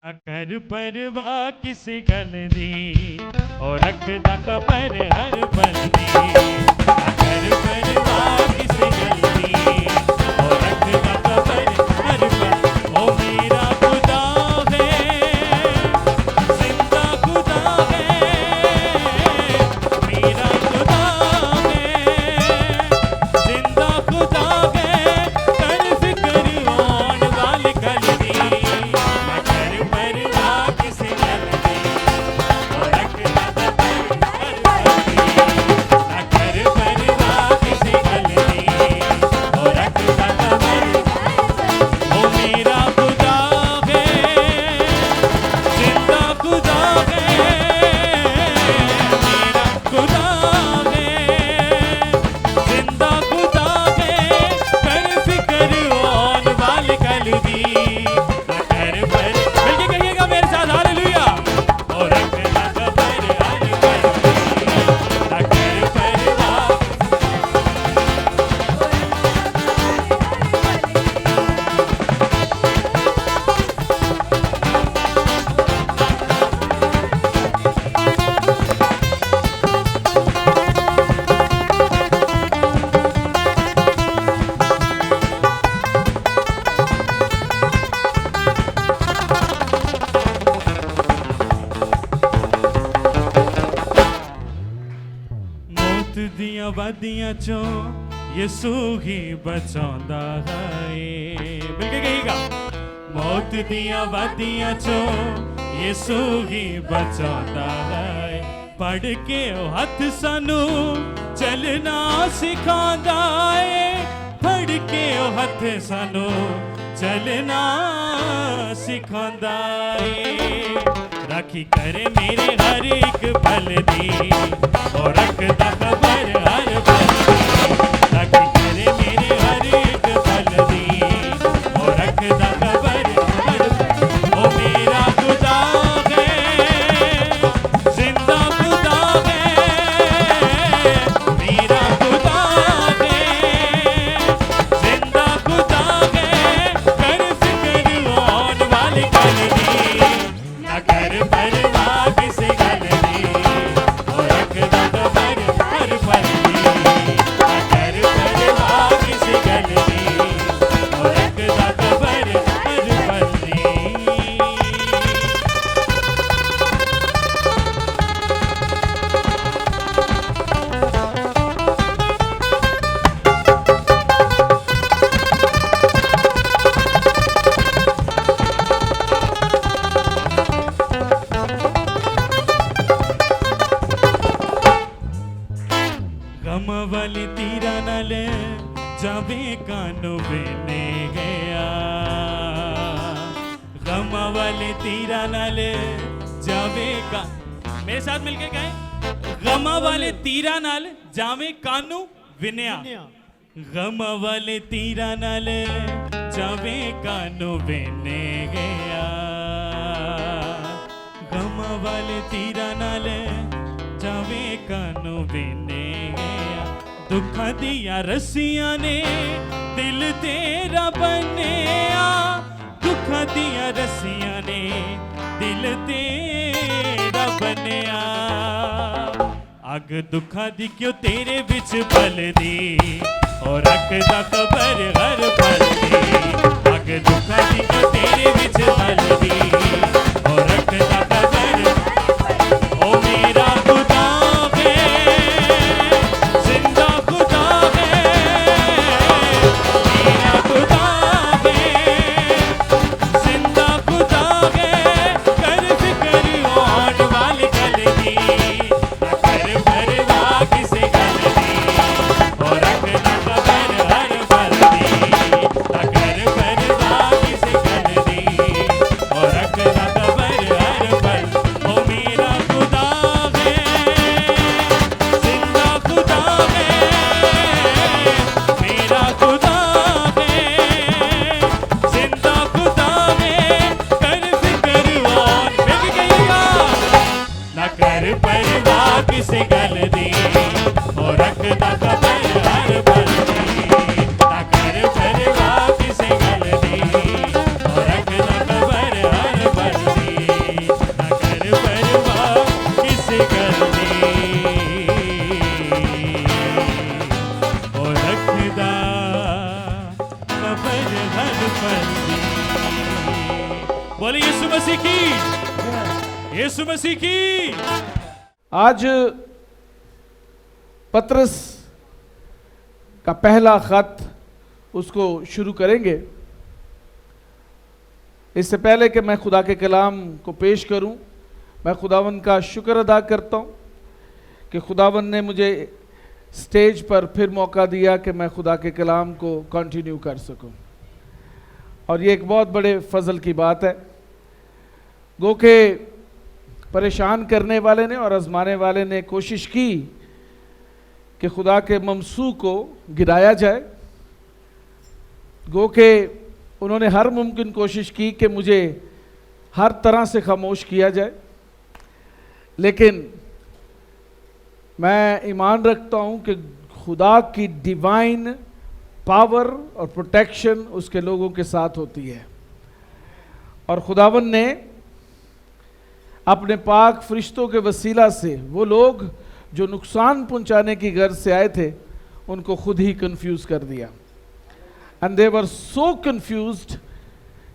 अकर परवाह किसी गल दी और रखदा खबर हर पल दी। अकर परवाह किसी गल दी और रखदा खबर हर पल। ओ मेरा खुदा है, जिंदा खुदा है, मेरा खुदा है, जिंदा खुदा है, कर फिक्र होने वाली गल दी। दियां वादियां चो यसू ही बचांदा है। मिलके कहिएगा, मौत दियां वादियां चो यसू ही बचांदा है। पढ़ के ओ हथ सानू चलना सिखांदा है। पढ़ के ओ हथ सानू चलना सिखांदा है। राखी करे मेरे हर एक पल दी और रखदा खबर हर पल दी। राखी करे मेरे हर एक पल दी और रखदा खबर हर पल। ओ मेरा खुदा है, जिंदा खुदा है, मेरा खुदा है, जिंदा खुदा है, कर फिक्र होने वाली गल दी। ना कर परवाह किसी गल दी और रखदा खबर हर पल दी। ना कर परवाह किसी गल दी और रखदा खबर हर पल दी। गम वाली तीरा नाल जावे कानू बेने गया। गम वाली तीरा नाल जावे का, मेरे साथ मिलके कहें, गम वाले तीरा नाल जावे कानू विनया। गम वाले तीरा नाल जावे कानू बेने गया। गम वाले तीरा नाल जावे कानू बेने गया। दुखा दिया रस्सियां ने दिल तेरा बनेया। दुखा दिया रस्सियां ने दिल तेरा बनेया। अग दुखा दी क्यों तेरे बिच पल दी और रखदा खबर हर पल दी। अग दुखा दी क्यों तेरे बिच पल दी और रखदा खबर। ओ मेरा खुदा है, जिंदा खुदा है, मेरा खुदा है, जिंदा खुदा है, कर फिक्र होने वाली गल दी। कर परवाह किसी गल दी और रखदा खबर हर पल दी। कर परवाह किसी गल दी और बोले यीशु मसीह की, यीशु मसीह की। आज पतरस का पहला खत उसको शुरू करेंगे। इससे पहले कि मैं खुदा के कलाम को पेश करूं, मैं खुदावन का शुक्र अदा करता हूं कि खुदावन ने मुझे स्टेज पर फिर मौका दिया कि मैं खुदा के कलाम को कंटिन्यू कर सकूं, और ये एक बहुत बड़े फजल की बात है। गो के परेशान करने वाले ने और आजमाने वाले ने कोशिश की कि खुदा के ममसू को गिराया जाए। गो के उन्होंने हर मुमकिन कोशिश की कि मुझे हर तरह से खामोश किया जाए, लेकिन मैं ईमान रखता हूं कि खुदा की डिवाइन पावर और प्रोटेक्शन उसके लोगों के साथ होती है। और खुदावन ने अपने पाक फरिश्तों के वसीला से वो लोग जो नुकसान पहुंचाने की गर्ज से आए थे उनको खुद ही कंफ्यूज कर दिया। And they were so confused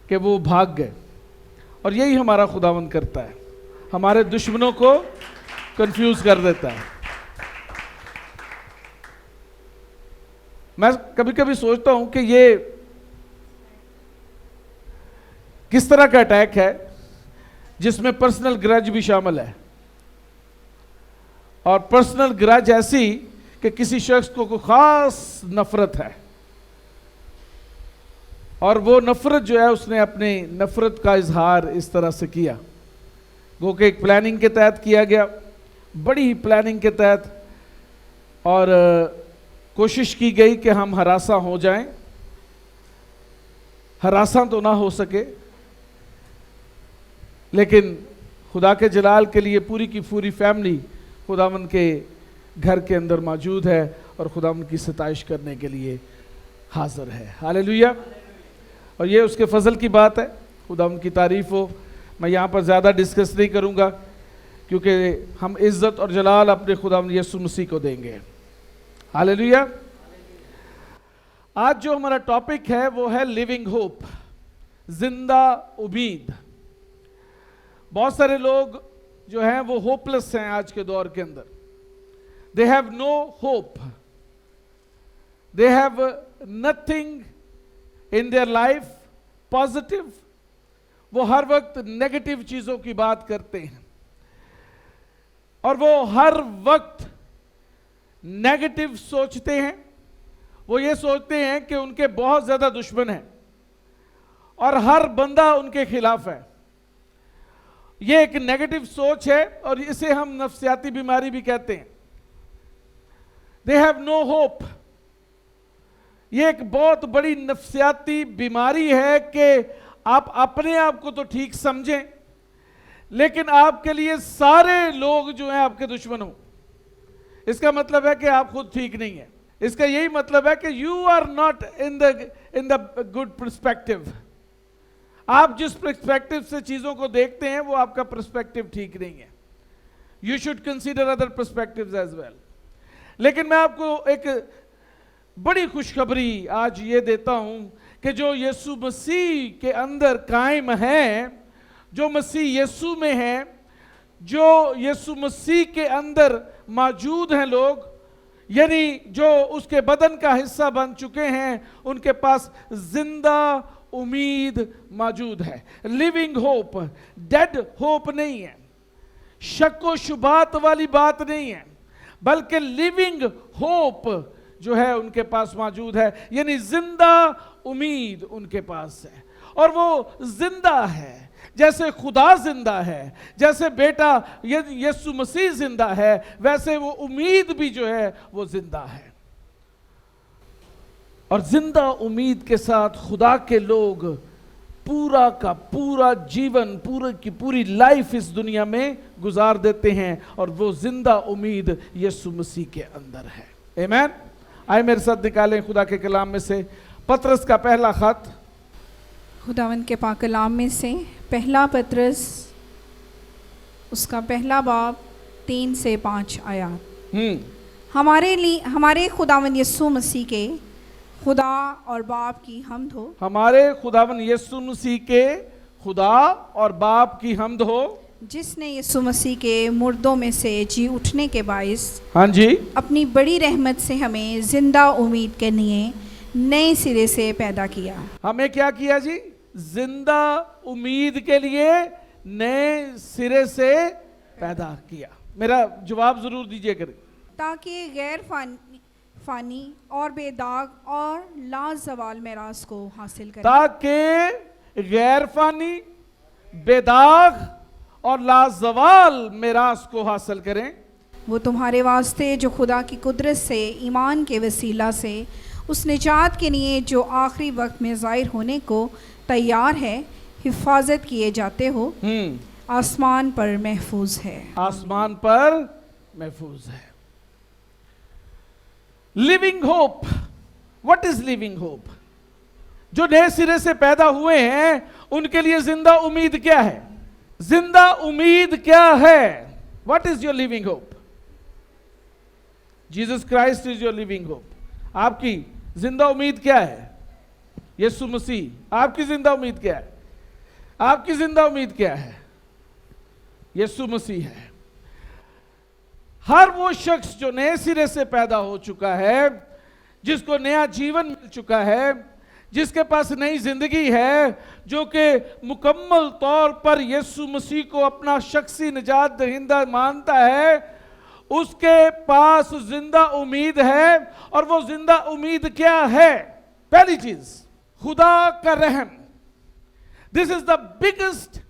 कि वो भाग गए। और यही हमारा खुदावन करता है, हमारे दुश्मनों को कंफ्यूज कर देता है। मैं कभी कभी सोचता हूं कि ये किस तरह का अटैक है जिसमें पर्सनल ग्रज भी शामिल है, और पर्सनल ग्रज ऐसी कि किसी शख्स को कोई खास नफरत है, और वो नफरत जो है उसने अपनी नफरत का इजहार इस तरह से किया। वो कि एक प्लानिंग के तहत किया गया, बड़ी ही प्लानिंग के तहत, और कोशिश की गई कि हम हरासा हो जाएं। हरासा तो ना हो सके, लेकिन खुदा के जलाल के लिए पूरी की पूरी फैमिली खुदावन के घर के अंदर मौजूद है और खुदावन की सताइश करने के लिए हाजिर है। हालेलुया। और ये उसके फजल की बात है, खुदावन की तारीफ हो। मैं यहाँ पर ज़्यादा डिस्कस नहीं करूँगा क्योंकि हम इज़्ज़त और जलाल अपने खुदावन यीशु मसीह को देंगे। हालेलुया। आज जो हमारा टॉपिक है वो है लिविंग होप, जिंदा उम्मीद। बहुत सारे लोग जो हैं वो होपलेस हैं आज के दौर के अंदर। They have no hope, they have nothing in their life positive. वो हर वक्त नेगेटिव चीजों की बात करते हैं, और वो हर वक्त नेगेटिव सोचते हैं। वो ये सोचते हैं कि उनके बहुत ज्यादा दुश्मन हैं और हर बंदा उनके खिलाफ है। ये एक नेगेटिव सोच है और इसे हम नफ्सियाती बीमारी भी कहते हैं। They have no hope. ये एक बहुत बड़ी नफ्सियाती बीमारी है कि आप अपने आप को तो ठीक समझें, लेकिन आपके लिए सारे लोग जो हैं आपके दुश्मन हो। इसका मतलब है कि आप खुद ठीक नहीं है। इसका यही मतलब है कि you are not in the good perspective. आप जिस पर्सपेक्टिव से चीजों को देखते हैं वो आपका पर्सपेक्टिव ठीक नहीं है। You should consider other perspectives as well. लेकिन मैं आपको एक बड़ी खुशखबरी आज ये देता हूं कि जो यीशु मसीह के अंदर कायम है, जो मसीह यीशु में है, जो यीशु मसीह के अंदर मौजूद हैं लोग, यानी जो उसके बदन का हिस्सा बन चुके हैं, उनके पास जिंदा उम्मीद मौजूद है। लिविंग होप, डेड होप नहीं है, शक व शुबात वाली बात नहीं है, बल्कि लिविंग होप जो है उनके पास मौजूद है, यानी जिंदा उम्मीद उनके पास है। और वो जिंदा है, जैसे खुदा जिंदा है, जैसे बेटा यीशु मसीह जिंदा है, वैसे वो उम्मीद भी जो है वो जिंदा है। और जिंदा उम्मीद के साथ खुदा के लोग पूरा का पूरा जीवन, पूरी की पूरी लाइफ इस दुनिया में गुजार देते हैं, और वो जिंदा उम्मीद यीशु मसीह के अंदर है। आमीन। आए मेरे साथ निकालें खुदा के कलाम में से पतरस का पहला खत। खुदावन के पाक कलाम में से पहला पतरस, उसका पहला बाब 3 से 5 आयत। हमारे खुदावन यीशु मसीह के खुदा और बाप की हम्द हो। हमारे खुदावन यीशु मसीह के खुदा और बाप की हम्द हो, जिसने यीशु मसीह के मुर्दों में से जी उठने के बाइस हाँ जी, अपनी बड़ी रहमत से हमें जिंदा उम्मीद के लिए नए सिरे से पैदा किया। हमें क्या किया जी? जिंदा उम्मीद के लिए नए सिरे से पैदा किया। मेरा जवाब जरूर दीजिए करें। ताकि गैर फानी और बेदाग और लाजवाल मेरास को हासिल करें। ताकि गैर फानी, बेदाग और लाजवाल मेरास को हासिल करें। वो तुम्हारे वास्ते जो खुदा की कुदरत से ईमान के वसीला से उस निजात के लिए जो आखिरी वक्त में ज़ाहिर होने को तैयार है हिफाजत किए जाते हो, आसमान पर महफूज है। आसमान पर महफूज है। Living hope. What is living hope? जो नए सिरे से पैदा हुए हैं उनके लिए जिंदा उम्मीद क्या है? जिंदा उम्मीद क्या है? What is your living hope? Jesus Christ is your living hope. आपकी जिंदा उम्मीद क्या है? यीशु मसीह। आपकी जिंदा उम्मीद क्या है? आपकी जिंदा उम्मीद क्या है? यीशु मसीह है। हर वो शख्स जो नए सिरे से पैदा हो चुका है, जिसको नया जीवन मिल चुका है, जिसके पास नई जिंदगी है, जो कि मुकम्मल तौर पर यीशु मसीह को अपना शख्सी निजात दहिंदा मानता है, उसके पास जिंदा उम्मीद है। और वो जिंदा उम्मीद क्या है? पहली चीज, खुदा का रहम। This is the biggest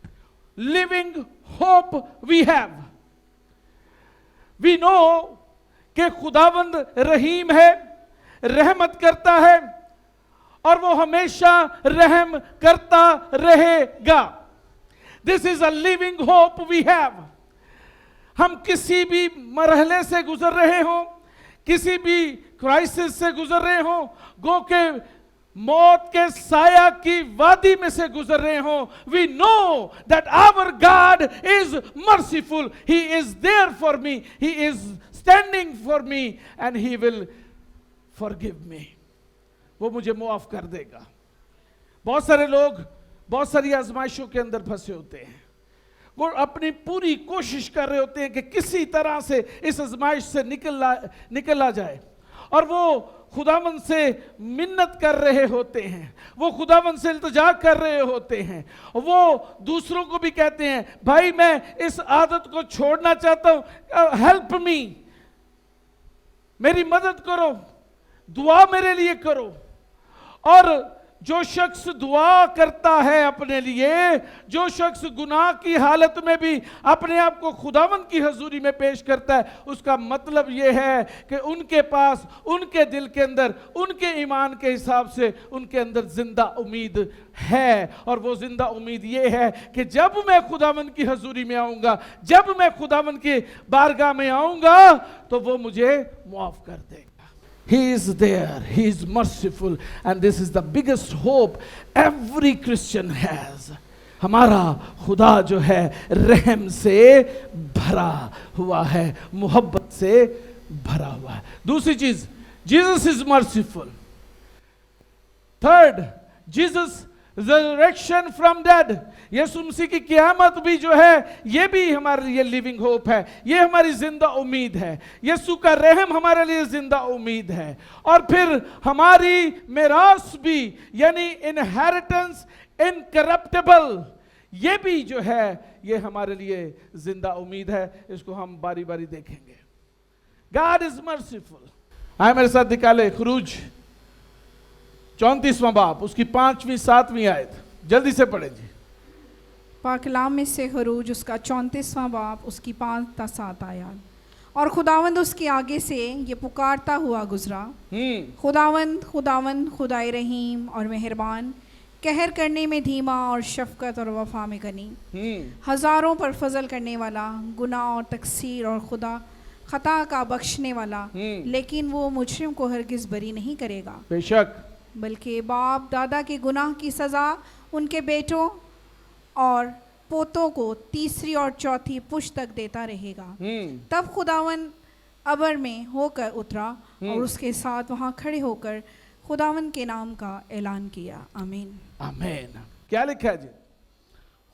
living hope we have. We know कि खुदावंद रहीम है, रहमत करता है और वो हमेशा रहम करता रहेगा। This is a living hope we have. हम किसी भी मरहले से गुजर रहे हो, किसी भी क्राइसिस से गुजर रहे हो, गो के मौत के साया की वादी में से गुजर रहे हो, we know that our God is merciful. He is there for me, he is standing for me and he will forgive me. वो मुझे मुआफ कर देगा। बहुत सारे लोग बहुत सारी आजमाइशों के अंदर फंसे होते हैं। वो अपनी पूरी कोशिश कर रहे होते हैं कि किसी तरह से इस आजमाइश से निकला जाए, और वो खुदावंद से मिन्नत कर रहे होते हैं, वो खुदावंद से इल्तिजा कर रहे होते हैं। वो दूसरों को भी कहते हैं, भाई मैं इस आदत को छोड़ना चाहता हूं, हेल्प मी, मेरी मदद करो, दुआ मेरे लिए करो। और जो शख्स दुआ करता है अपने लिए, जो शख्स गुनाह की हालत में भी अपने आप को खुदावंद की हजूरी में पेश करता है, उसका मतलब यह है कि उनके पास, उनके दिल के अंदर, उनके ईमान के हिसाब से उनके अंदर जिंदा उम्मीद है। और वो जिंदा उम्मीद यह है कि जब मैं खुदावंद की हजूरी में आऊंगा, जब मैं खुदावंद की बारगाह में आऊंगा, तो वो मुझे मुआफ कर देगा। He is there, He is merciful, and this is the biggest hope every Christian has. हमारा खुदा जो है रहम से भरा हुआ है, मोहब्बत से भरा हुआ है। दूसरी चीज, Jesus is merciful. Third, Jesus resurrection from dead. यीशु मसीह की क़यामत भी जो है, ये भी हमारे लिए लिविंग होप है, ये हमारी जिंदा उम्मीद है। यीशु का रहम हमारे लिए जिंदा उम्मीद है। और फिर हमारी मिरास भी, यानी इनहेरिटेंस इनकरप्टेबल, ये भी जो है, ये हमारे लिए जिंदा उम्मीद है। इसको हम बारी बारी देखेंगे। God is merciful. आए मेरे साथ निकाले खुरूज 34वां बाब, उसकी 5वीं 7वीं आयत, जल्दी से पढ़े जी। पाकलाम में से खरूज उसका 34वां बाब, उसकी 5 ta 7 आयत। और खुदावंद उसके आगे से ये पुकारता हुआ गुजरा, खुदावंद खुदावंद खुदाए रहीम और मेहरबान, कहर करने में धीमा और शफकत और वफा में गनी, हजारों पर फजल करने वाला, गुनाह और तकसीर और खुदा खता का बख्शने वाला, लेकिन वो मुजरिम को हरगिज बरी नहीं करेगा, बेशक, बल्कि बाप दादा के गुनाह की सज़ा उनके बेटों और पोतों को 3री और 4थी पुश्त तक देता रहेगा। तब खुदावन अबर में होकर उतरा और उसके साथ वहां खड़े होकर खुदावन के नाम का ऐलान किया। आमीन। आमीन। क्या लिखा है जी?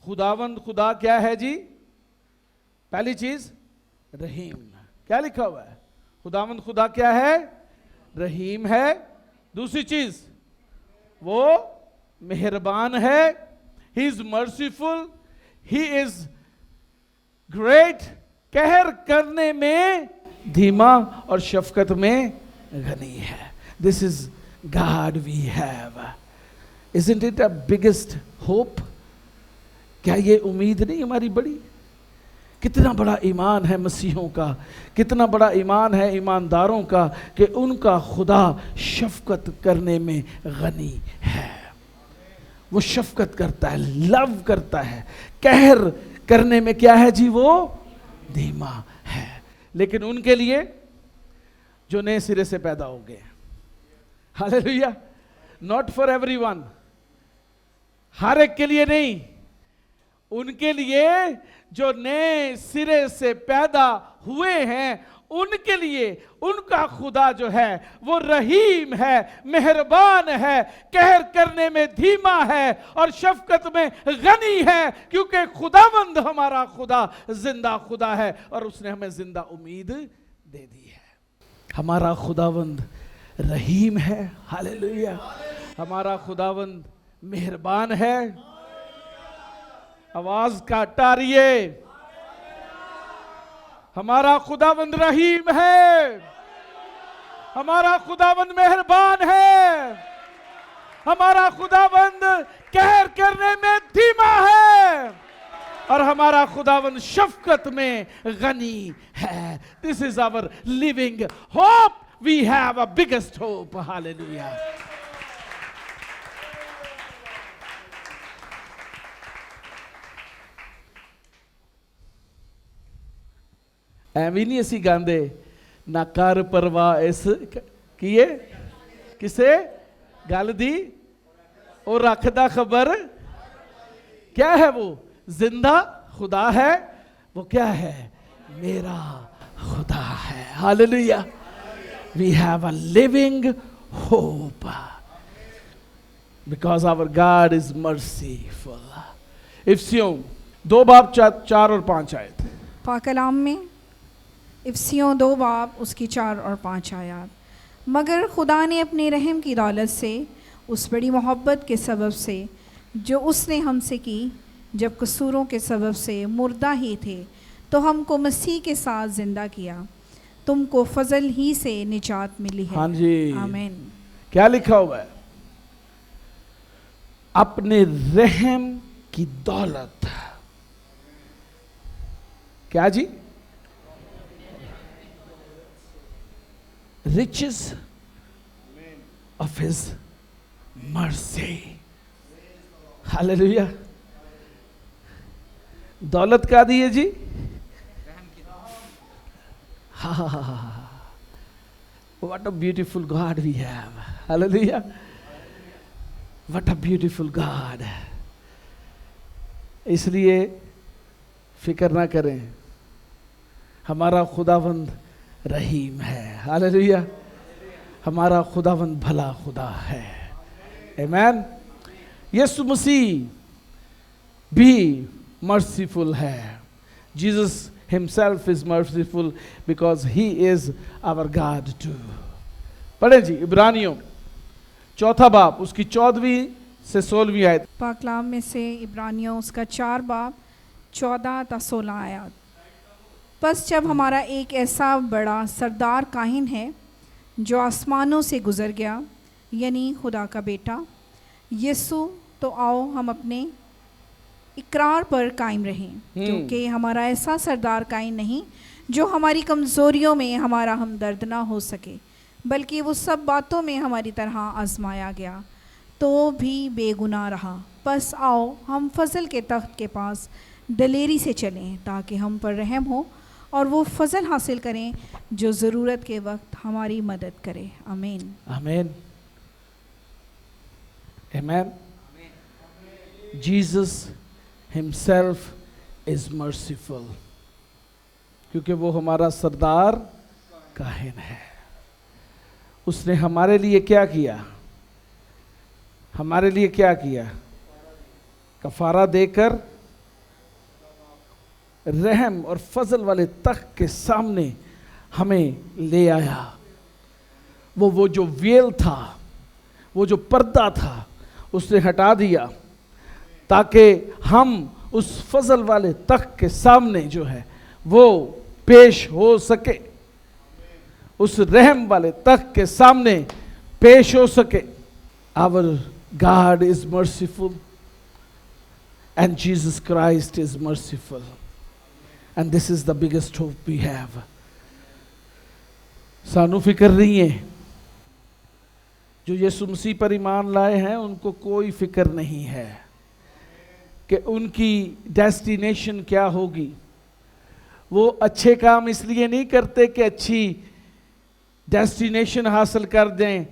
खुदावंद खुदा क्या है जी? पहली चीज रहीम। क्या लिखा हुआ है? खुदावंद खुदा क्या है? रहीम है। दूसरी चीज वो मेहरबान है। He is merciful, he is great, कहर करने में धीमा और शफकत में गनी है। This is God we have. Isn't it a biggest hope? क्या ये उम्मीद नहीं हमारी बड़ी? कितना बड़ा ईमान है मसीहों का, कितना बड़ा ईमान है ईमानदारों का कि उनका खुदा शफकत करने में गनी है। वो शफकत करता है, लव करता है। कहर करने में क्या है जी? वो धीमा है। लेकिन उनके लिए जो नए सिरे से पैदा हो गए, हालेलुया, नॉट फॉर एवरीवन, हर एक के लिए नहीं, उनके लिए जो नए सिरे से पैदा हुए हैं, उनके लिए उनका खुदा जो है वो रहीम है, मेहरबान है, कहर करने में धीमा है और शफकत में गनी है, क्योंकि खुदावंद हमारा खुदा जिंदा खुदा है और उसने हमें जिंदा उम्मीद दे दी है। हमारा खुदावंद रहीम है, हालेलुया। हमारा खुदावंद मेहरबान है। आवाज काटारिए, हमारा खुदावंद रहीम है, हमारा खुदावंद मेहरबान है, हमारा खुदावंद कहर करने में धीमा है और हमारा खुदावंद शफकत में गनी है। This is our living hope. We have a biggest hope, hallelujah. ਐਵੇਂ ਨਹੀਂ ਅਸੀਂ ਗਾਉਂਦੇ ਨਾ ਕਰ ਪਰਵਾਹ ਇਸ ਕੀਏ ਕਿਸੇ ਗੱਲ ਦੀ ਉਹ ਰੱਖਦਾ ਖबर। क्या है वो? जिंदा खुदा है। वो क्या है? मेरा खुदा है, hallelujah. We have a living hope because our God is merciful. इफ्सियों 2 बाब 4 और 5 आयत। पाकलाम में इफ्सियों 2 बाब उसकी 4 और 5 आयत। मगर खुदा ने अपने रहम की दौलत से, उस बड़ी मोहब्बत के सबब से जो उसने हमसे की, जब कसूरों के सबब से मुर्दा ही थे तो हमको मसीह के साथ जिंदा किया। तुमको फजल ही से निजात मिली है। हाँ जी, आमीन। क्या लिखा हुआ है? अपने रहम की दौलत। क्या जी? riches of his mercy, hallelujah. दौलत का दी है जी? हा हा हा हा। What a beautiful God we have, hallelujah. What a beautiful God। इसलिए फिक्र ना करें, हमारा खुदावंद रहीम है, हालेलुया। हमारा खुदावंद भला खुदा है, आमीन। यीशु मसीह भी मर्सीफुल है। Jesus himself is merciful because he is our God too. पढ़े जी इब्रानियों 4 बाब उसकी 14वीं से 16वीं आयत। पाकलाम में से इब्रानियों उसका 4 बाब 14 ता 16 आयत। बस जब हमारा एक ऐसा बड़ा सरदार काहिन है जो आसमानों से गुज़र गया, यानी खुदा का बेटा यीशु, तो आओ हम अपने इकरार पर कायम रहें, क्योंकि हमारा ऐसा सरदार कायम नहीं जो हमारी कमज़ोरियों में हमारा हमदर्द ना हो सके, बल्कि वो सब बातों में हमारी तरह आजमाया गया तो भी बेगुनाह रहा। बस आओ हम फजल के तख्त के पास दलेरी से चलें ताकि हम पर रहम हो और वो फजल हासिल करें जो ज़रूरत के वक्त हमारी मदद करे। आमीन, आमीन, आमीन। जीसस हिमसेल्फ इज मर्सीफुल, क्योंकि वो हमारा सरदार काहिन है। उसने हमारे लिए क्या किया? हमारे लिए क्या किया? कफारा देकर रहम और फजल वाले तख्त के सामने हमें ले आया। वो जो वेल था, वो जो पर्दा था, उसने हटा दिया ताकि हम उस फजल वाले तख्त के सामने जो है वो पेश हो सके, उस रहम वाले तख्त के सामने पेश हो सके। Our God is merciful and Jesus Christ is merciful, and this is the biggest hope we have. सानू फिक्र नहीं है, जो यीशु मसीह पर ईमान लाए हैं उनको कोई फिक्र नहीं है कि उनकी डेस्टिनेशन क्या होगी। वो अच्छे काम इसलिए नहीं करते कि अच्छी डेस्टिनेशन हासिल कर दें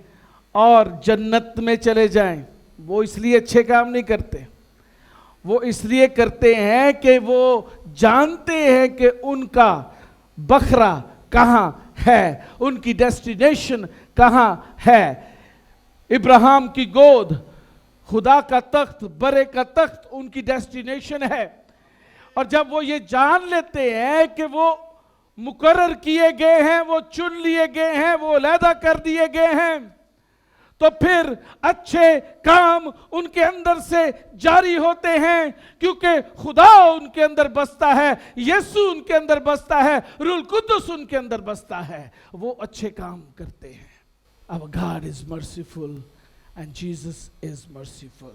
और जन्नत में चले जाएं। वो इसलिए अच्छे काम नहीं करते, वो इसलिए करते हैं कि वो जानते हैं कि उनका बखरा कहाँ है, उनकी डेस्टिनेशन कहाँ है। इब्राहिम की गोद, खुदा का तख्त, बरे का तख्त उनकी डेस्टिनेशन है। और जब वो ये जान लेते हैं कि वो मुकर्रर किए गए हैं, वो चुन लिए गए हैं, वो अलहदा कर दिए गए हैं, तो फिर अच्छे काम उनके अंदर से जारी होते हैं, क्योंकि खुदा उनके अंदर बसता है, यीशु उनके अंदर बसता है, रूह कुद्दुस उनके अंदर बसता है, वो अच्छे काम करते हैं। Our God is merciful and Jesus is merciful.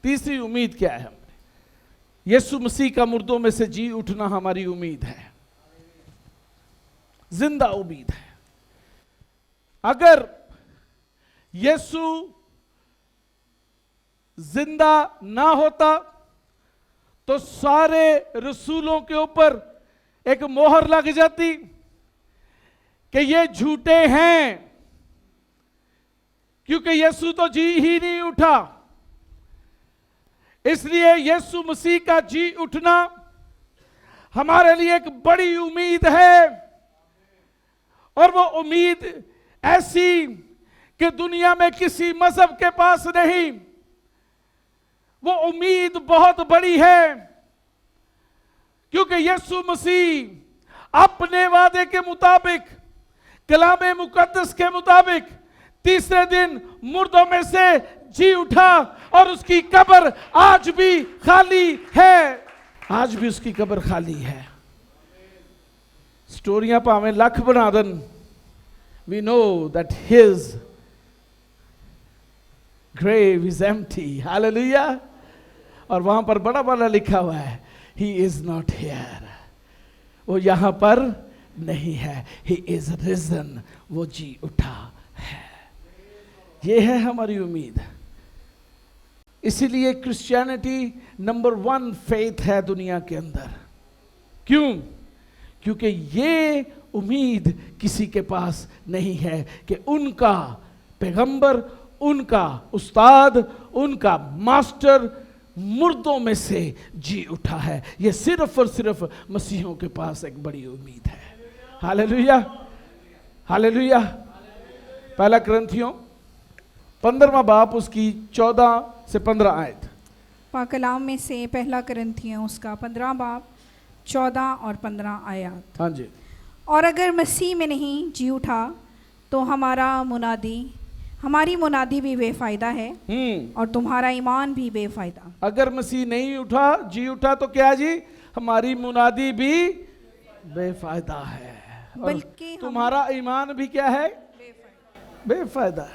तीसरी उम्मीद क्या है हमारी? यीशु मसीह का मुर्दों में से जी उठना हमारी उम्मीद है, जिंदा उम्मीद है। अगर यीशु जिंदा ना होता तो सारे रसूलों के ऊपर एक मोहर लग जाती कि ये झूठे हैं, क्योंकि यीशु तो जी ही नहीं उठा। इसलिए यीशु मसीह का जी उठना हमारे लिए एक बड़ी उम्मीद है, और वो उम्मीद ऐसी कि दुनिया में किसी मजहब के पास नहीं। वो उम्मीद बहुत बड़ी है, क्योंकि यीशु मसीह अपने वादे के मुताबिक, कलामे मुकद्दस के मुताबिक तीसरे दिन मुर्दों में से जी उठा, और उसकी कब्र आज भी खाली है। आज भी उसकी कब्र खाली है। स्टोरियां भावें लख बना then, we know that his grave is empty. Hallelujah. और वहां पर बड़ा बड़ा लिखा हुआ है, he is not here. वो यहां पर नहीं है, he is risen. वो जी उठा है। ये है हमारी उम्मीद। इसीलिए क्रिश्चियनिटी नंबर 1 फेथ है दुनिया के अंदर। क्यों? क्योंकि ये उम्मीद किसी के पास नहीं है कि उनका पैगंबर, उनका उस्ताद, उनका मास्टर मुर्दों में से जी उठा है। ये सिर्फ और सिर्फ मसीहों के पास एक बड़ी उम्मीद है। Hallelujah, hallelujah. पहला कुरिन्थियों 15वां बाब उसकी 14 से 15 आयत। पाक कलाम में से पहला कुरिन्थियों उसका 15 बाब 14 और 15 आयत। हाँ जी। और अगर मसीह में नहीं जी उठा तो हमारी मुनादी भी बेफायदा है, और तुम्हारा ईमान भी बेफायदा। अगर मसीह नहीं उठा, जी उठा, तो क्या जी? हमारी मुनादी भी बेफायदा है, बल्कि तुम्हारा ईमान भी क्या है? बेफायदा।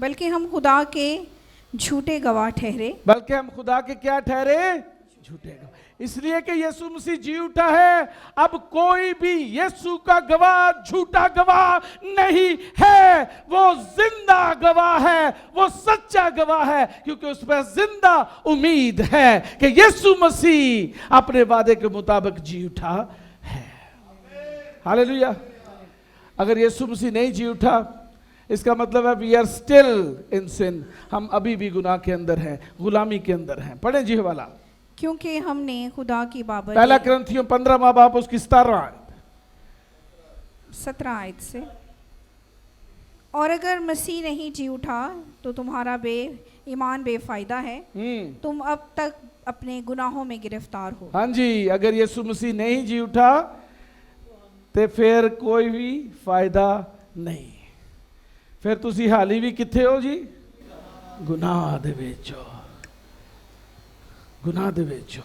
बल्कि हम खुदा के झूठे गवाह ठहरे। बल्कि हम खुदा के क्या ठहरे? झूठे गवाह। इसलिए कि यीशु मसीह जी उठा है, अब कोई भी यीशु का गवाह झूठा गवाह नहीं है। वो जिंदा गवाह है, वो सच्चा गवाह है, क्योंकि उस पर जिंदा उम्मीद है कि यीशु मसीह अपने वादे के मुताबिक जी उठा है। हालेलुया। अगर यीशु मसीह नहीं जी उठा, इसका मतलब है वी आर स्टिल इन सिन। हम अभी भी गुनाह के अंदर हैं, गुलामी के अंदर हैं। पढ़े जी वाला। क्योंकि हमने खुदा की बाबत, पहला कुरिन्थियों 15वां बाब उसकी 17 आयत 17 आयत से, और अगर मसीह नहीं जी उठा तो तुम्हारा ईमान बेफायदा है, तुम अब तक अपने गुनाहों में गिरफ्तार हो। हाँ जी, अगर यीशु मसीह नहीं जी उठा तो फिर कोई भी फायदा नहीं। फिर तुसी हाली भी किथे हो जी? गुनाह दे विच हो, गुनाह दे विच हो।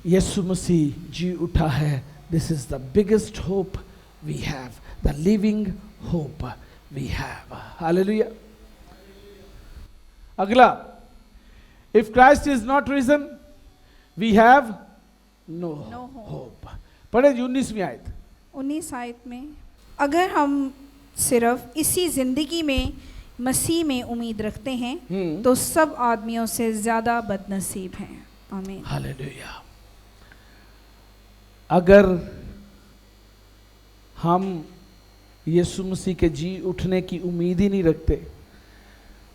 यीशु मसीह जी उठा है। This is the biggest hope we have, the living hope we have. Hallelujah. अगला, if Christ is not risen we have no hope. पढ़े 19वीं आयत। 19 आयत में, अगर हम सिर्फ इसी जिंदगी में मसीह में उम्मीद रखते हैं तो सब आदमियों से ज्यादा बदनसीब हैं। आमीन। हालेलुया। अगर हम यीशु मसीह के जी उठने की उम्मीद ही नहीं रखते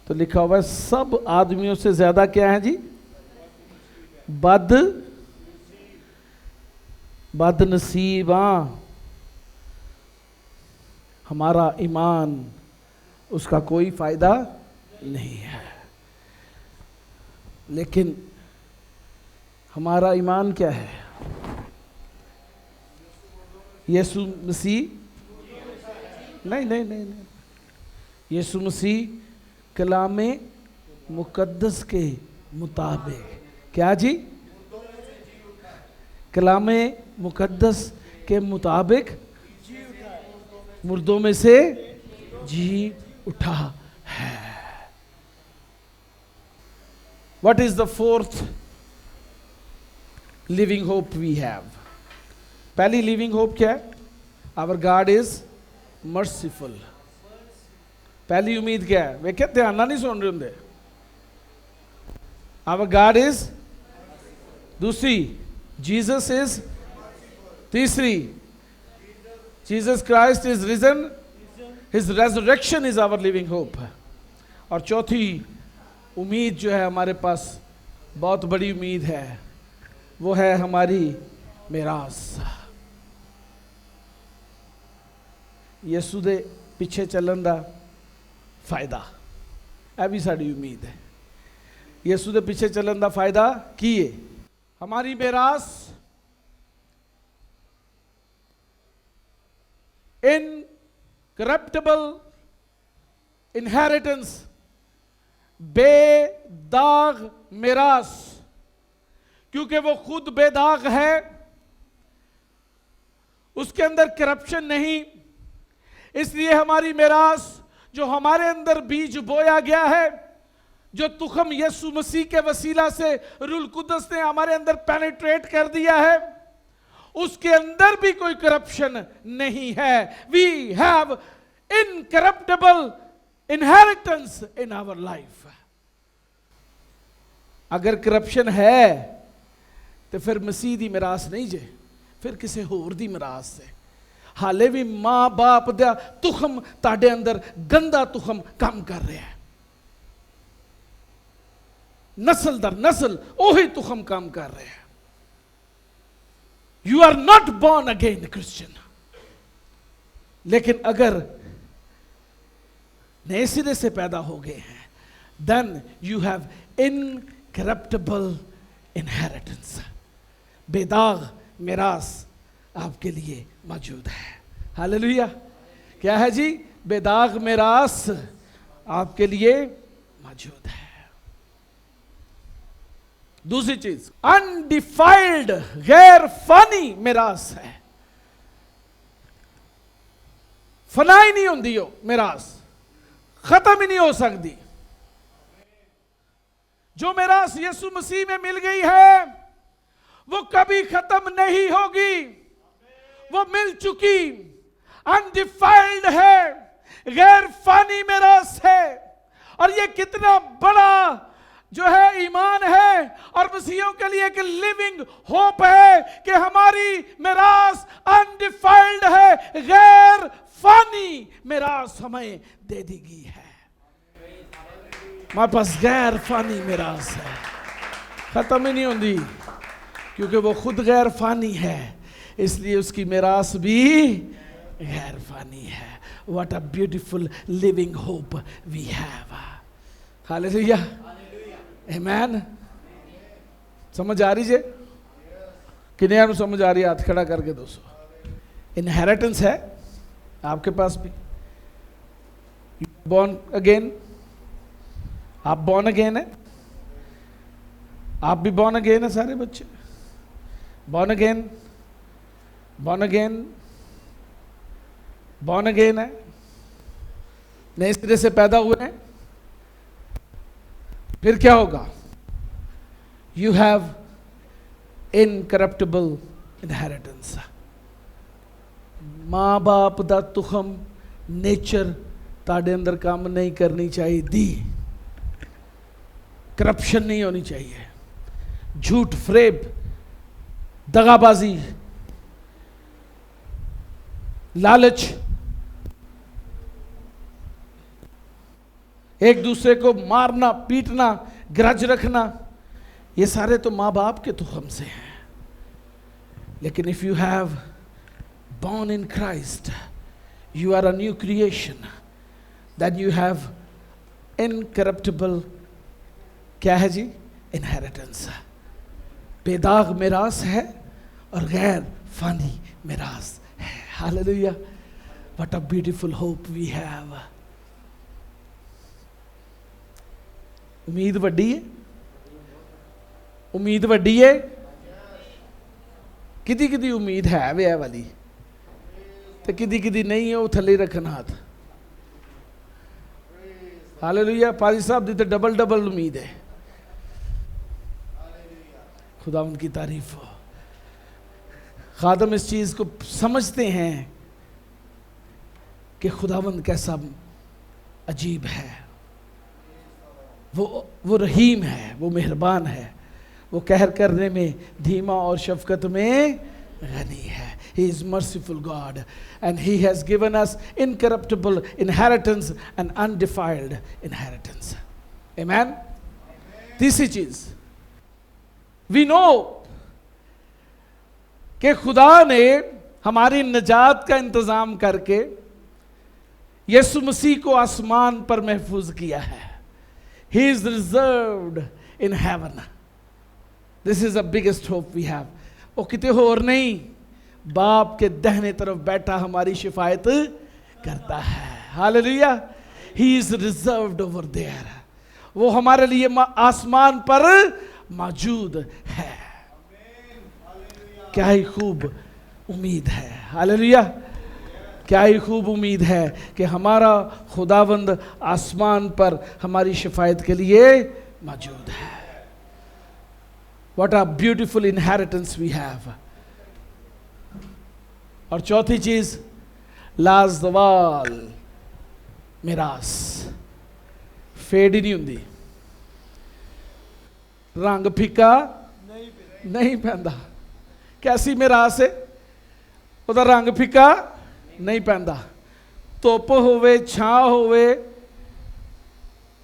तो लिखा हुआ है सब आदमियों से ज्यादा क्या है जी? बदनसीब। हमारा ईमान उसका कोई फायदा नहीं है। लेकिन हमारा ईमान क्या है? यीशु मसीह नहीं, यीशु मसीह कलामे मुकद्दस के मुताबिक, क्या जी? कलामे मुकद्दस के मुताबिक मुर्दों में से जी उठा है। What is the fourth living hope we have? पहली लिविंग होप क्या है? Our God is merciful। पहली उम्मीद क्या है? वे क्या ध्यान ना नहीं सुन रहे होंगे? Our God is। दूसरी, Jesus is। तीसरी, Jesus Christ is risen, His resurrection is our living hope। और चौथी उम्मीद जो है हमारे पास, बहुत बड़ी उम्मीद है, वो है हमारी मिरास। यीशु दे पिछे चलन दा फायदा, यह भी साड़ी उम्मीद है। यीशु दे पिछे चलन दा फायदा की है? हमारी मिरास इनकरप्टेबल इनहेरिटेंस, बेदाग मिरास, क्योंकि वो खुद बेदाग है, उसके अंदर करप्शन नहीं, इसलिए हमारी मिरास जो हमारे अंदर बीज बोया गया है, जो तुखम यीशु मसीह के वसीला से रूह कुदस ने हमारे अंदर पेनिट्रेट कर दिया है, उसके अंदर भी कोई करप्शन नहीं है। We have incorruptible inheritance in our life. अगर करप्शन है तो फिर मसीह दी मिरास नहीं जे, फिर किसी होर दी मिरास से। हाले भी मां बाप दा तुखम ताडे अंदर गंदा तुखम काम कर रहा है, नस्ल दर नस्ल ओही तुखम काम कर रहे हैं। You are not born again Christian. लेकिन अगर नए सिरे से पैदा हो गए हैं, then you have incorruptible inheritance. बेदाग मिरास आपके लिए मौजूद है। हालेलुया। क्या है जी? बेदाग मिरास आपके लिए मौजूद है। दूसरी चीज, अनडिफाइल्ड गैर फानी मिरास है। फना ही नहीं होती हो मिरास, खत्म ही नहीं हो सकती। जो मिरास यीशु मसीह में मिल गई है वो कभी खत्म नहीं होगी, वो मिल चुकी, अनडिफाइल्ड है, गैर फानी मिरास है। और ये कितना बड़ा जो है ईमान है और मसीहियों के लिए एक लिविंग होप है कि हमारी मिरास अनडिफाइल्ड है, गैर फानी मिरास हमें दे दी गई है। हमारे पास गैर फानी मिरास है, खत्म ही नहीं होती, क्योंकि वो खुद गैर फानी है, इसलिए उसकी मिरास भी गैर फानी है। What a beautiful living hope we have. Hallelujah, amen. समझ आ रही जे? किन्हें ਨੂੰ समझ आ रही है? हाथ खड़ा करके दोस्तों। इनहेरिटेंस है आपके पास भी। बॉर्न अगेन, आप बॉर्न अगेन है, आप भी बॉर्न अगेन है, सारे बच्चे born again, born again, born again है, नए सिरे से पैदा हुए हैं। फिर क्या होगा? You have incorruptible inheritance. माँ बाप दा तुखम नेचर ताड़े अंदर काम नहीं करनी चाहिए दी। करप्शन नहीं होनी चाहिए, झूठ, फ्रेब, दगाबाजी, लालच, एक दूसरे को मारना, पीटना, ग्रज रखना, ये सारे तो माँ बाप के तुखम से हैं। लेकिन if you have born in Christ, you are a new creation, then you have incorruptible, क्या है जी? Inheritance। बेदाग मिरास है और गैर फानी मिरास है। Hallelujah, what a beautiful hope we have। उम्मीद वड्डी है, उम्मीद वड्डी है। किदी किदी उम्मीद है वे वाली, तो किदी किदी नहीं है, वो थले रखन हाथ। हालेलुया, पाजी साहब दी तो डबल डबल उम्मीद है। खुदावंद की तारीफ हो। खादम इस चीज को समझते हैं कि खुदावंद कैसा अजीब है। वो रहीम है, वो मेहरबान है, वो कहर करने में धीमा और शफकत में गनी है। He is merciful God and He has given us incorruptible inheritance and undefiled inheritance. Amen? तीसरी चीज, we know कि खुदा ने हमारी निजात का इंतजाम करके यीशु मसीह को आसमान पर महफूज किया है। He is reserved in heaven. This is the biggest hope we have. वो किते और नहीं, बाप के दाहिने तरफ बैठा हमारी शिफायत करता है। Hallelujah, he is reserved over there. वो हमारे लिए आसमान पर मौजूद है। क्या ही खूब उम्मीद है। हालेलुया, क्या ही खूब उम्मीद है कि हमारा खुदावंद आसमान पर हमारी शिफायत के लिए मौजूद है। What a beautiful inheritance we have। और चौथी चीज, लाजवाल मिरास, फेड ही नहीं हुंदी। रंग फीका नहीं पैंदा। कैसी मिरास है? ਉਹਦਾ रंग फीका नहीं पैंदा। धुप होवे, छां होवे,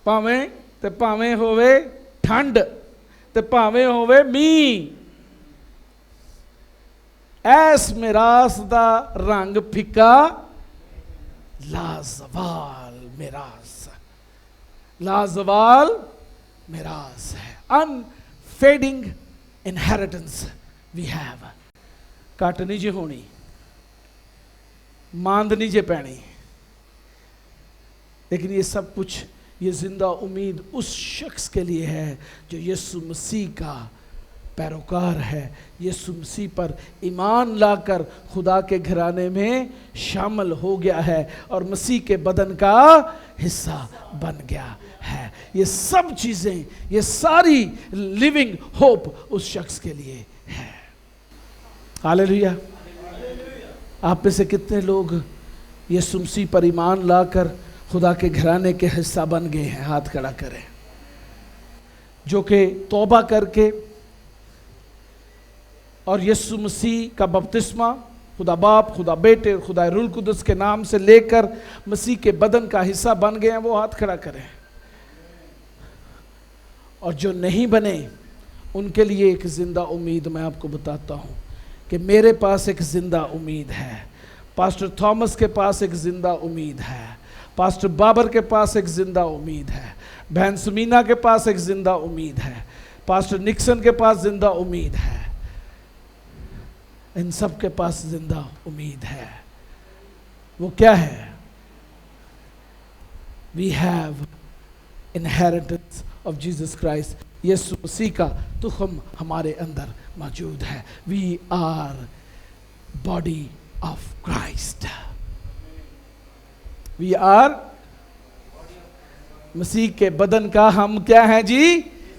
भावें ते भावें होवे ठंड, ते भावें होवे मींह, ऐस मिरास दा रंग फिका लाजवाल मिरास, लाजवाल मिरास है। Unfading inheritance we have. घट नहीं जे होनी, मांद नहीं जे पैनी, लेकिन ये सब कुछ, ये जिंदा उम्मीद उस शख्स के लिए है जो यीशु मसीह का पैरोकार है, यीशु मसीह पर ईमान लाकर खुदा के घराने में शामिल हो गया है और मसीह के बदन का हिस्सा बन गया है। ये सब चीज़ें, ये सारी लिविंग होप उस शख्स के लिए है। हालेलुया। आप में से कितने लोग यीशु मसीह पर ईमान लाकर खुदा के घराने के हिस्सा बन गए हैं? हाथ खड़ा करें। जो कि तौबा करके और यीशु मसीह का बपतिस्मा खुदा बाप, खुदा बेटे और खुदा रूह कुदस के नाम से लेकर मसीह के बदन का हिस्सा बन गए हैं, वो हाथ खड़ा करें। और जो नहीं बने उनके लिए एक जिंदा उम्मीद मैं आपको बताता हूँ कि मेरे पास एक जिंदा उम्मीद है। पास्टर थॉमस के पास एक जिंदा उम्मीद है, पास्टर बाबर के पास एक जिंदा उम्मीद है, बहन सुमीना के पास एक जिंदा उम्मीद है, पास्टर निक्सन के पास जिंदा उम्मीद है। इन सब के पास जिंदा उम्मीद है। वो क्या है? We have inheritance of Jesus Christ. यीशु मसीह का तुखम हमारे अंदर मौजूद है। We are body of Christ. We are मसीह के बदन का हम क्या है जी?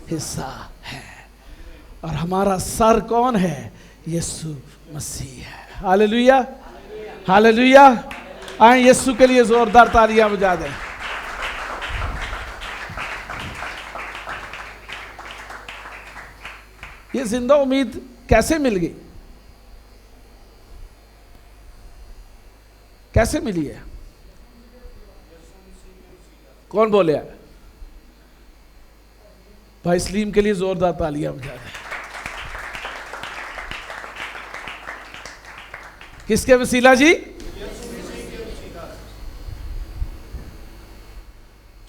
हिस्सा है। और हमारा सर कौन है? यीशु मसीह है। Hallelujah, hallelujah. आए यीशु के लिए जोरदार तालियां बजा दें। ये जिंदा उम्मीद कैसे मिल गई? कैसे मिली है? कौन बोले? भाई सलीम के लिए जोरदार तालियां बजा दें। किसके वसीला जी?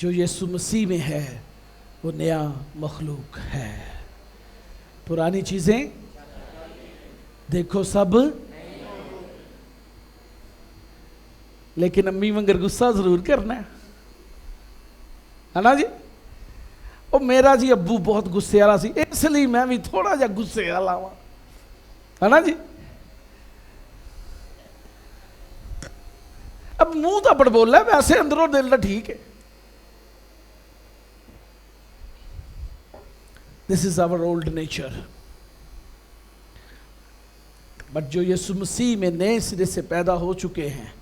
जो यीशु मसीह में है वो नया मखलूक है। पुरानी चीजें देखो सब, लेकिन अम्मी मंगर गुस्सा जरूर करना है ना जी? ਉਹ मेरा जी अब्बू बहुत गुस्से वाला सी, इसलिए मैं भी थोड़ा जा गुस्से वाला वा, है ना जी? अब मुंह तो बड़ बोल रहा है, वैसे अंदरों दिल तो ठीक है। This is our old nature. But जो यीशु मसीह में नए सिरे से पैदा हो चुके हैं,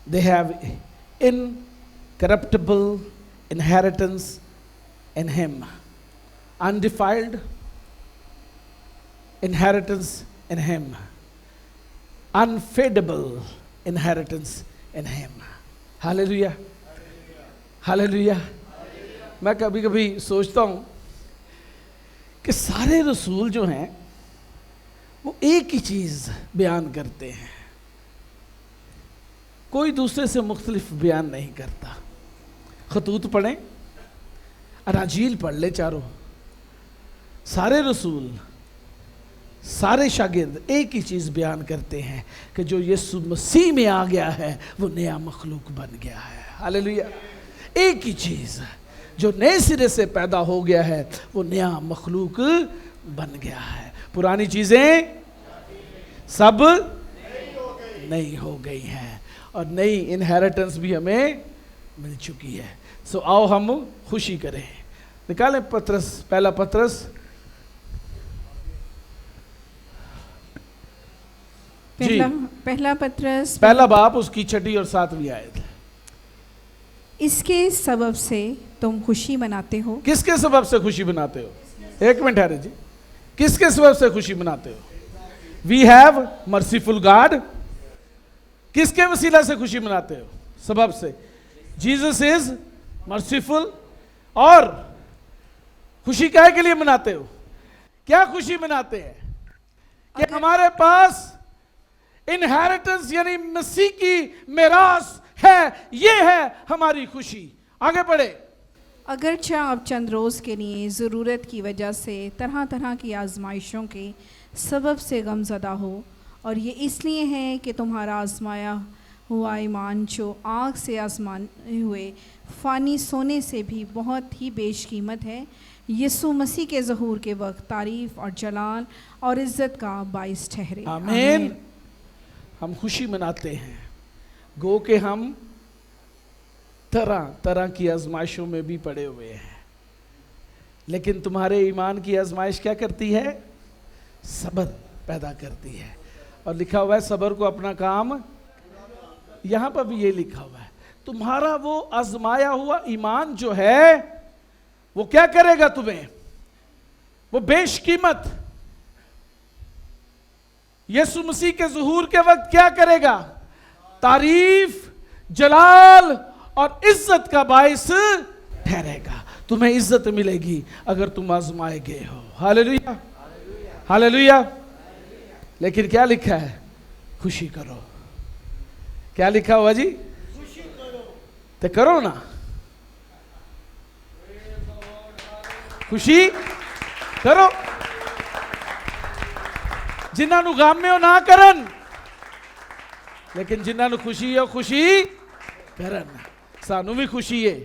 they have incorruptible inheritance in him, undefiled inheritance in him, unfadable inheritance in him. Hallelujah, hallelujah. मैं कभी कभी सोचता हूं कि सारे रसूल जो हैं वो एक ही चीज बयान करते हैं, कोई दूसरे से मुख्तलिफ बयान नहीं करता। खतूत पढ़ें, अनाजील पढ़ ले, चारों सारे रसूल, सारे शागिर्द एक ही चीज बयान करते हैं कि जो यीशु मसीह में आ गया है वो नया मखलूक बन गया है। हालेलुया। एक ही चीज, जो नए सिरे से पैदा हो गया है वो नया मखलूक बन गया है। पुरानी चीजें सब नई हो गई हैं और नई इनहेरिटेंस भी हमें मिल चुकी है। सो आओ हम खुशी करें। निकालें पत्रस, पहला पत्रस पहला पत्रस, पहला बाप, उसकी 6 और 7वीं आयत। इसके सबब से तुम खुशी मनाते हो। किसके सबब से खुशी मनाते हो? एक मिनट है जी, किसके सबब से खुशी मनाते हो? We have merciful God. किसके वसीला से खुशी मनाते हो? सबब से। Jesus is merciful. और खुशी काहे के लिए मनाते हो? क्या खुशी मनाते हैं? कि हमारे पास इनहेरिटेंस यानी मसीह की मिरास है। ये है हमारी खुशी। आगे बढ़े। अगरचे आप चंद रोज़ के लिए ज़रूरत की वजह से तरह तरह की आजमाइशों के सबब से गमज़दा हो, और ये इसलिए है कि तुम्हारा आजमाया हुआ ईमान जो आग से आजमाए हुए फ़ानी सोने से भी बहुत ही बेशकीमत है, यीशु मसीह के ज़हूर के वक्त तारीफ़ और जलाल और इज़्ज़त का बाइस ठहरे। आमीन। हम खुशी मनाते हैं, गो के हम तरह तरह की आजमाइशों में भी पड़े हुए हैं, लेकिन तुम्हारे ईमान की आजमाइश क्या करती है? सब्र पैदा करती है। और लिखा हुआ है सब्र को अपना काम, यहां पर भी ये लिखा हुआ है। तुम्हारा वो आजमाया हुआ ईमान जो है वो क्या करेगा तुम्हें? वो बेशकीमत यीशु मसीह के ज़ुहूर के वक्त क्या करेगा? तारीफ, जलाल और इज्जत का बाइस ठहरेगा। तुम्हें इज्जत मिलेगी अगर तुम आजमाए गए हो। Hallelujah, hallelujah. लेकिन क्या लिखा है? खुशी करो, क्या लिखा हुआ जी? तो करो ना, खुशी करो। जिन्होंने गम में हो ना करन, लेकिन जिन्होंने खुशी हो खुशी करन। सानू भी खुशी है,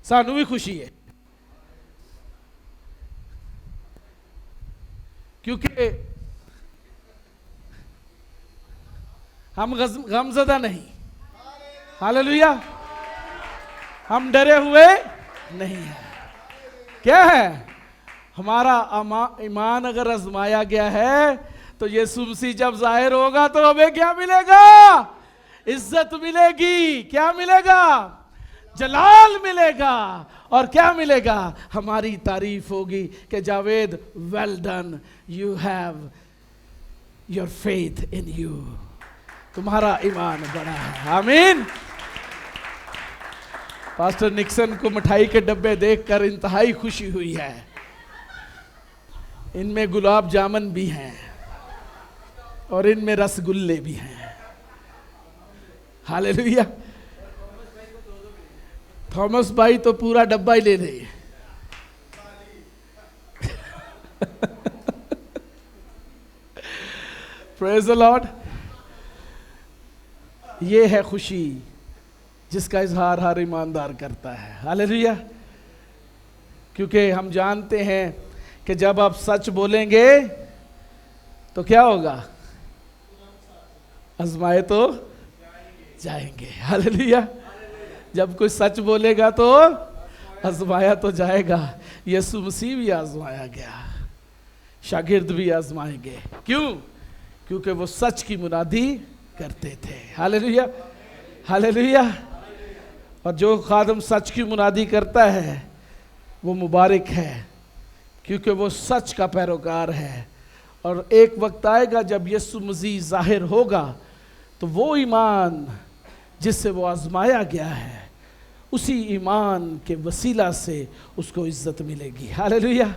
सानू भी खुशी है, क्योंकि हम गमज़दा नहीं। हालेलुया। हम डरे हुए नहीं हैं। क्या है? हमारा ईमान अगर आजमाया गया है तो यीशु मसीह जब जाहिर होगा तो हमें क्या मिलेगा? इज्जत मिलेगी। क्या मिलेगा? जलाल मिलेगा। और क्या मिलेगा? हमारी तारीफ होगी कि Javed, well done, you have your faith in you. तुम्हारा ईमान बड़ा है। आमीन। पास्टर निक्सन को मिठाई के डब्बे देखकर इंतहाई खुशी हुई है। इनमें गुलाब जामुन भी हैं और इनमें रसगुल्ले भी हैं। हालेलुया। थॉमस भाई तो पूरा डब्बा ही ले रहे। Praise the Lord. ये है खुशी जिसका इजहार हर ईमानदार करता है। हालेलुया। क्योंकि हम जानते हैं कि जब आप सच बोलेंगे तो क्या होगा? आजमाए तो जाएंगे। हालेलुया। जब कोई सच बोलेगा तो आजमाया तो जाएगा। यीशु मसीह भी आजमाया गया, शागिर्द भी आजमाएंगे। क्यों? क्योंकि वो सच की मुनादी करते थे। हालेलुया। हालेलुया। और जो खादम सच की मुनादी करता है वो मुबारक है, क्योंकि वो सच का पैरोकार है। और एक वक्त आएगा जब यीशु मसीह जाहिर होगा तो वो ईमान जिससे वो आजमाया गया है, उसी ईमान के वसीला से उसको इज्जत मिलेगी। हालेलुया।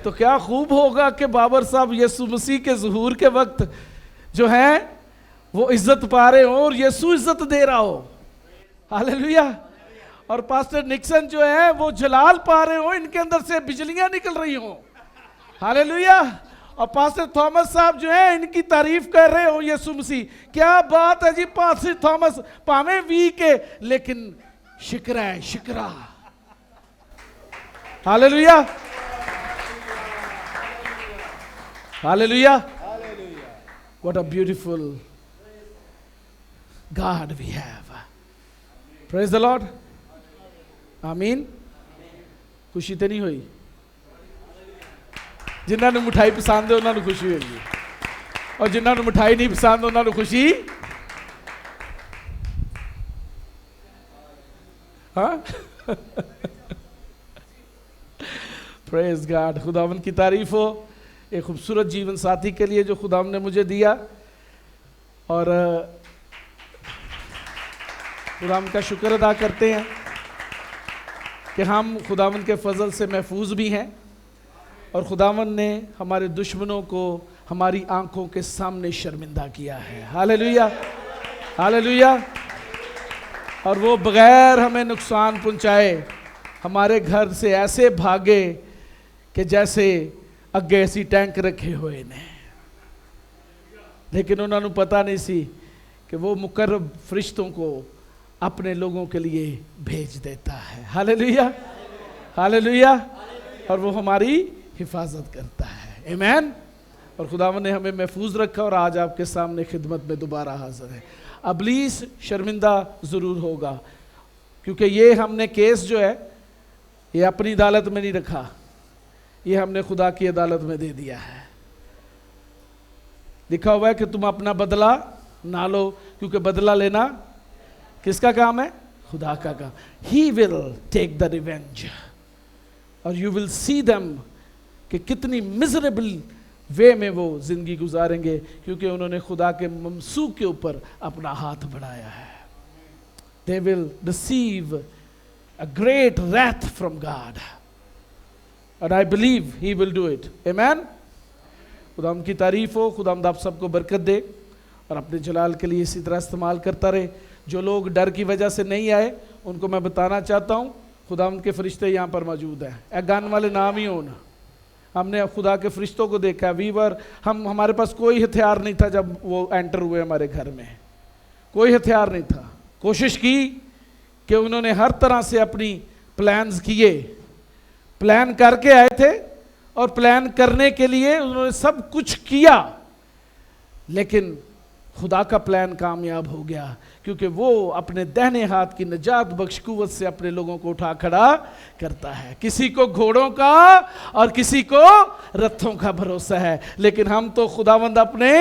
तो क्या खूब होगा कि बाबर साहब यीशु मसीह के ज़ुहूर के वक्त जो है वो इज्जत पा रहे हो और यीशु इज्जत दे रहा हो। हालेलुया। और पास्टर निक्सन जो है वो जलाल पा रहे हो, इनके अंदर से बिजलियां निकल रही हो। हालेलुया। और पास्टर थॉमस साहब जो है इनकी तारीफ कर रहे हो यीशु मसीह। क्या बात है जी। पास्टर थॉमस पावे वीक है लेकिन शिकरा है, shikra. Hallelujah. Hallelujah. What a beautiful God we have. Praise the Lord. आमीन। खुशी तो नहीं हुई? जिन्होंने मिठाई पसंद है उन्होंने खुशी होगी, और जिन्होंने मिठाई नहीं पसंद उन्होंने खुशी। हाँ। Praise God. खुदावन की तारीफ हो एक खूबसूरत जीवन साथी के लिए जो खुदावन ने मुझे दिया। और खुदावन का शुक्र अदा करते हैं कि हम खुदावन के फजल से महफूज भी हैं, और खुदावन ने हमारे दुश्मनों को हमारी आंखों के सामने शर्मिंदा किया है। हालेलुया। हालेलुया। और वो बगैर हमें नुकसान पहुंचाए हमारे घर से ऐसे भागे कि जैसे अगे असी टैंक रखे हुए ने, लेकिन उन्होंने पता नहीं सी कि वो मुकर्रब फरिश्तों को अपने लोगों के लिए भेज देता है। हालेलुया। हालेलुया। और वो हमारी हिफाजत करता है। आमीन। और खुदावन ने हमें महफूज रखा और आज आपके सामने खिदमत में दोबारा हाजिर है। अबलीस शर्मिंदा ज़रूर होगा, क्योंकि ये हमने केस जो है ये अपनी अदालत में नहीं रखा, ये हमने खुदा की अदालत में दे दिया है। लिखा हुआ है कि तुम अपना बदला ना लो, क्योंकि बदला लेना किसका काम है? खुदा का काम। He will take the revenge. और यू विल सी देम कि कितनी मिजरेबल वे में वो जिंदगी गुजारेंगे, क्योंकि उन्होंने खुदा के ममसूक के ऊपर अपना हाथ बढ़ाया है। They will receive a great wrath from God, and I believe he will do it. Amen. खुदावंद की तारीफ हो। खुदावंद आप सबको बरकत दे और अपने जलाल के लिए इसी तरह इस्तेमाल करता रहे। जो लोग डर की वजह से नहीं आए उनको मैं बताना चाहता हूँ खुदावंद के फरिश्ते यहाँ पर मौजूद हैं। गान वाले नाम ही हो ना, हमने खुदा के फरिश्तों को देखा। हमारे पास कोई हथियार नहीं था जब वो एंटर हुए हमारे घर में, कोई हथियार नहीं था। कोशिश की कि उन्होंने हर तरह से अपनी प्लान्स किए, प्लान करके आए थे और प्लान करने के लिए उन्होंने सब कुछ किया, लेकिन खुदा का प्लान कामयाब हो गया क्योंकि वो अपने दाहिने हाथ की निजात बख्श कुव्वत से अपने लोगों को उठा खड़ा करता है। किसी को घोड़ों का और किसी को रथों का भरोसा है, लेकिन हम तो खुदावंद अपने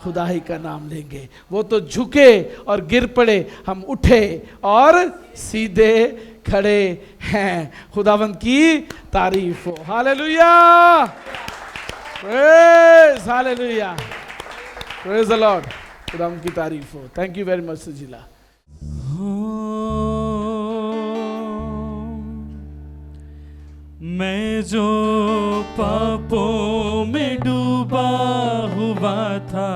खुदा ही का नाम लेंगे। वो तो झुके और गिर पड़े, हम उठे और सीधे खड़े हैं। खुदावंद की तारीफ हो। Hallelujah, praise hallelujah, praise the Lord. खुदावंद की तारीफ हो। Thank you very much Sajila. मैं जो पापों में डूबा हुआ था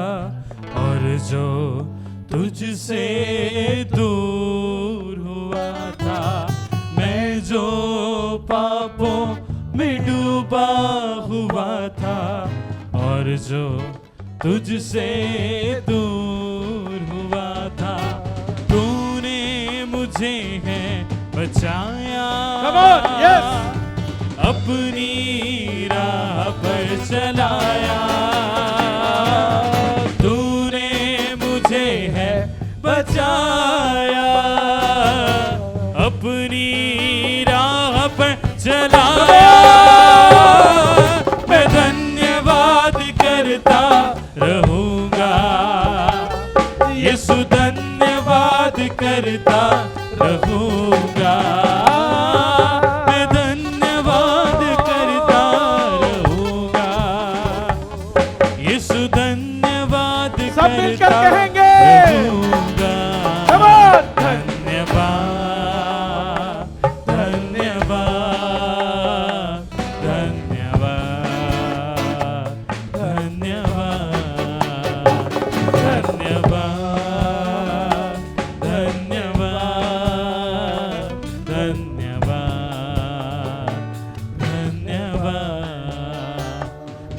और जो तुझसे दूर हुआ था, मैं जो पापों में डूबा हुआ था और जो तुझसे दूर हुआ था, तूने मुझे है बचाया। Come on, yes. अपनी राह पर चलाया, तूने मुझे है बचाया, अपनी राह पर चलाया। मैं धन्यवाद करता रहूंगा, यीशु धन्यवाद करता रहूंगा। मैं धन्यवाद करता रहूंगा, यीशु धन्यवाद सब मिलकर करता कहेंगे रहूंगा। धन्यवाद, धन्यवाद, धन्यवाद, धन्यवाद, धन्यवाद, धन्यवाद, धन्यवाद, धन्यवाद।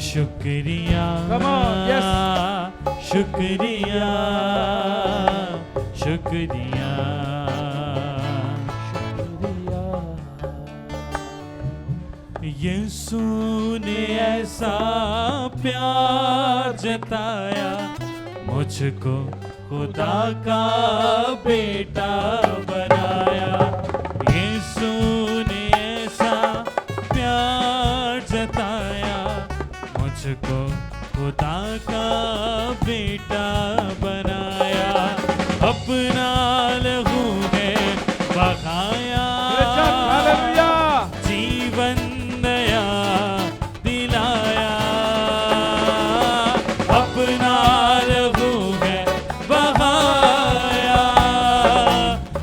शुक्रिया, Come on, yes. शुक्रिया, शुक्रिया, यीशु ने ऐसा प्यार जताया, मुझको खुदा का बेटा बनाया। यीशु ने ऐसा प्यार जताया, मुझको खुदा का बेटा बनाया। अपना लहू ने बहाया, हालेलुया। जीवन नया दिलाया। अपना लहू है बहाया,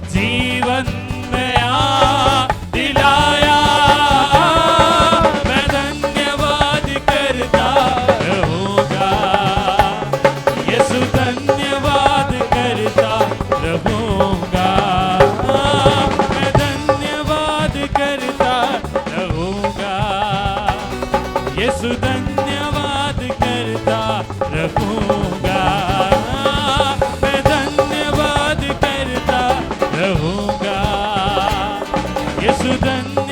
जीवन नया दिलाया। मैं धन्यवाद करता रहूंगा, यीशु धन्यवाद करता रहूंगा। मैं धन्यवाद करता रहूंगा, यीशु धन्यवाद करता रहूंगा। मैं धन्यवाद करता रहूंगा, यीशु धन्यवाद